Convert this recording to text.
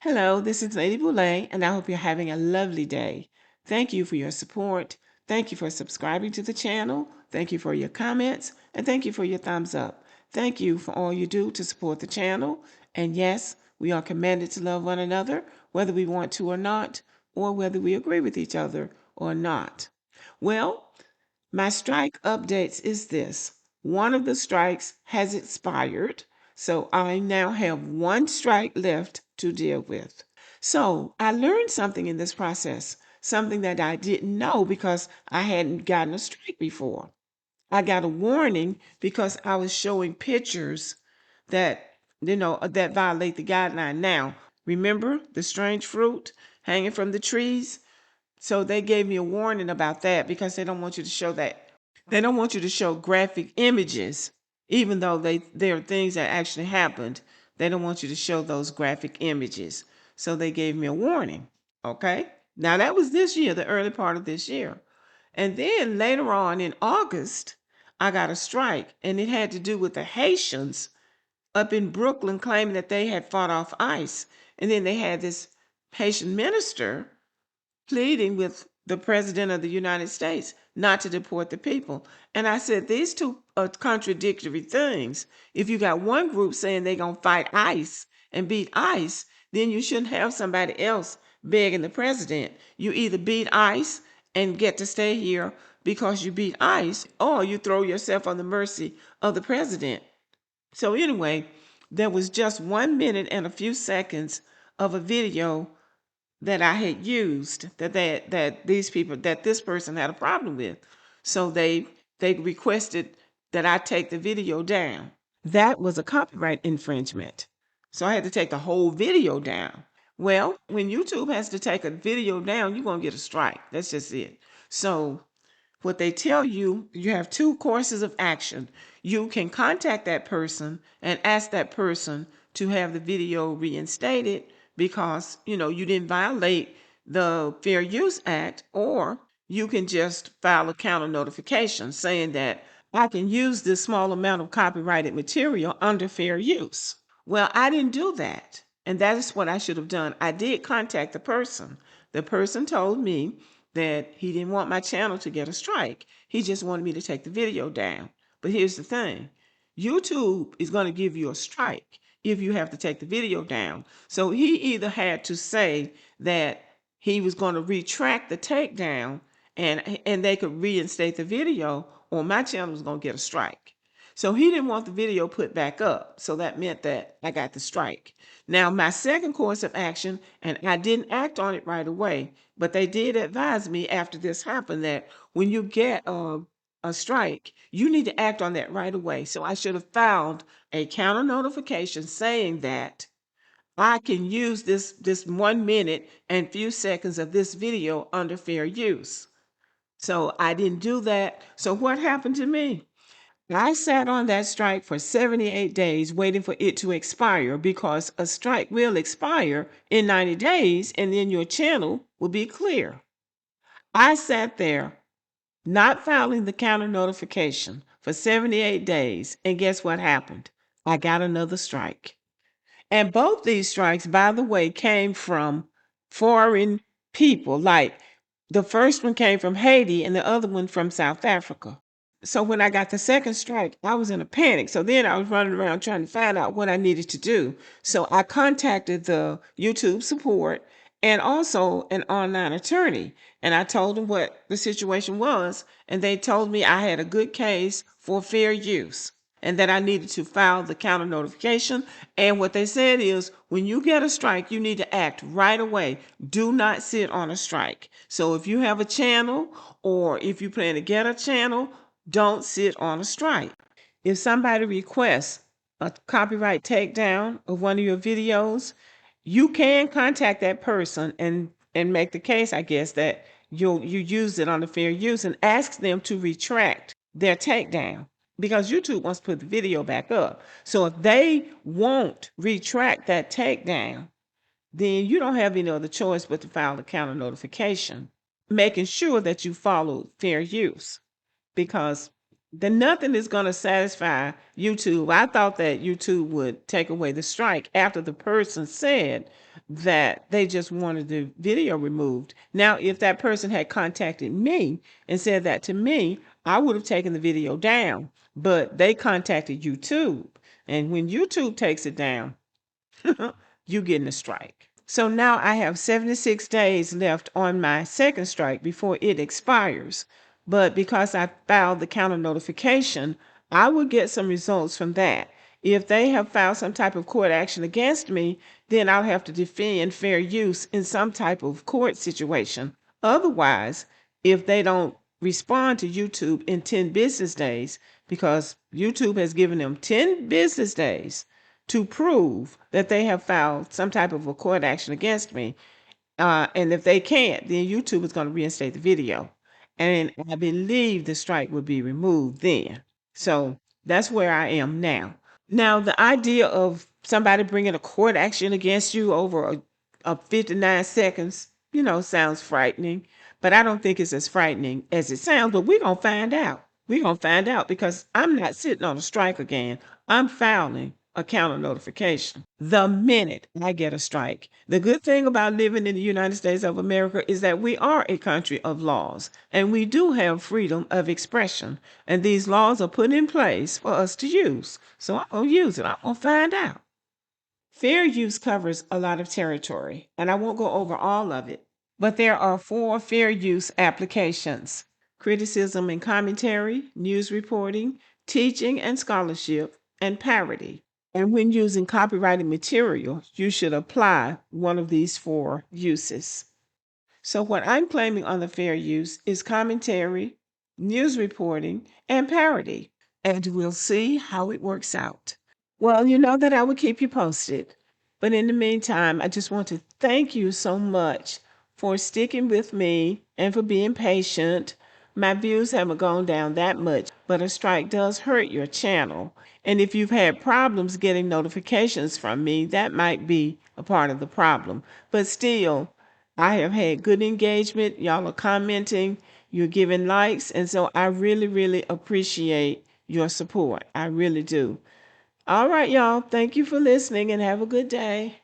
Hello, this is Lady Boulay, and I hope you're having a lovely day. Thank you for your support. Thank you for subscribing to the channel. Thank you for your comments, and thank you for your thumbs up. Thank you for all you do to support the channel. And yes, we are commanded to love one another, whether we want to or not, or whether we agree with each other or not. Well, my strike updates is this. One of the strikes has expired, so I now have one strike left to deal with. So I learned something in this process, something that I didn't know because I hadn't gotten a strike before. I got a warning because I was showing pictures that, that violate the guideline. Now, remember the strange fruit hanging from the trees? So they gave me a warning about that because they don't want you to show that. They don't want you to show graphic images, even though there are things that actually happened. They don't want you to show those graphic images. So they gave me a warning. Okay. Now that was this year, the early part of this year. And then later on in August, I got a strike, and it had to do with the Haitians up in Brooklyn claiming that they had fought off ICE. And then they had this Haitian minister pleading with the president of the United States not to deport the people. And I said, these two are contradictory things. If you got one group saying they're going to fight ICE and beat ICE, then you shouldn't have somebody else begging the president. You either beat ICE and get to stay here because you beat ICE, or you throw yourself on the mercy of the president. So anyway, there was just 1 minute and a few seconds of a video that I had used that this person had a problem with. So they requested that I take the video down. That was a copyright infringement. So I had to take the whole video down. Well, when YouTube has to take a video down, you're going to get a strike. That's just it. So what they tell you, you have two courses of action. You can contact that person and ask that person to have the video reinstated because, you didn't violate the Fair Use Act, or you can just file a counter notification saying that I can use this small amount of copyrighted material under fair use. Well, I didn't do that. And that is what I should have done. I did contact the person. The person told me that he didn't want my channel to get a strike. He just wanted me to take the video down. But here's the thing. YouTube is going to give you a strike if you have to take the video down. So he either had to say that he was going to retract the takedown and they could reinstate the video, or my channel was going to get a strike. So he didn't want the video put back up. So that meant that I got the strike. Now, my second course of action, and I didn't act on it right away, but they did advise me after this happened that when you get a strike, you need to act on that right away. So I should have filed a counter notification saying that I can use this 1 minute and few seconds of this video under fair use. So I didn't do that. So what happened to me? I sat on that strike for 78 days waiting for it to expire, because a strike will expire in 90 days and then your channel will be clear. I sat there not filing the counter notification for 78 days, and guess what happened? I got another strike. And both these strikes, by the way, came from foreign people. Like the first one came from Haiti and the other one from South Africa. So when I got the second strike, I was in a panic. So then I was running around trying to find out what I needed to do. So I contacted the YouTube support and also an online attorney. And I told them what the situation was. And they told me I had a good case for fair use and that I needed to file the counter notification. And what they said is, when you get a strike, you need to act right away. Do not sit on a strike. So if you have a channel, or if you plan to get a channel, don't sit on a strike. If somebody requests a copyright takedown of one of your videos, you can contact that person and make the case, I guess, that you used it on the fair use, and ask them to retract their takedown, because YouTube wants to put the video back up. So if they won't retract that takedown, then you don't have any other choice but to file a counter notification, making sure that you follow fair use, because then nothing is going to satisfy YouTube. I thought that YouTube would take away the strike after the person said that they just wanted the video removed. Now, if that person had contacted me and said that to me, I would have taken the video down. But they contacted YouTube. And when YouTube takes it down, you getting a strike. So now I have 76 days left on my second strike before it expires. But because I filed the counter notification, I will get some results from that. If they have filed some type of court action against me, then I'll have to defend fair use in some type of court situation. Otherwise, if they don't respond to YouTube in 10 business days, because YouTube has given them 10 business days to prove that they have filed some type of a court action against me. And if they can't, then YouTube is going to reinstate the video. And I believe the strike will be removed then. So that's where I am now. Now, the idea of somebody bringing a court action against you over a 59 seconds, sounds frightening. But I don't think it's as frightening as it sounds. But we're going to find out. We're going to find out because I'm not sitting on a strike again. I'm filing a counter notification the minute I get a strike. The good thing about living in the United States of America is that we are a country of laws and we do have freedom of expression. And these laws are put in place for us to use. So I'm going to use it. I'm going to find out. Fair use covers a lot of territory, and I won't go over all of it. But there are 4 fair use applications: criticism and commentary, news reporting, teaching and scholarship, and parody. And when using copyrighted material, you should apply one of these 4 uses. So what I'm claiming on the fair use is commentary, news reporting, and parody. And we'll see how it works out. Well, you know that I will keep you posted. But in the meantime, I just want to thank you so much for sticking with me and for being patient. My views haven't gone down that much, but a strike does hurt your channel. And if you've had problems getting notifications from me, that might be a part of the problem. But still, I have had good engagement. Y'all are commenting, you're giving likes, and so I really, really appreciate your support. I really do. All right, y'all. Thank you for listening and have a good day.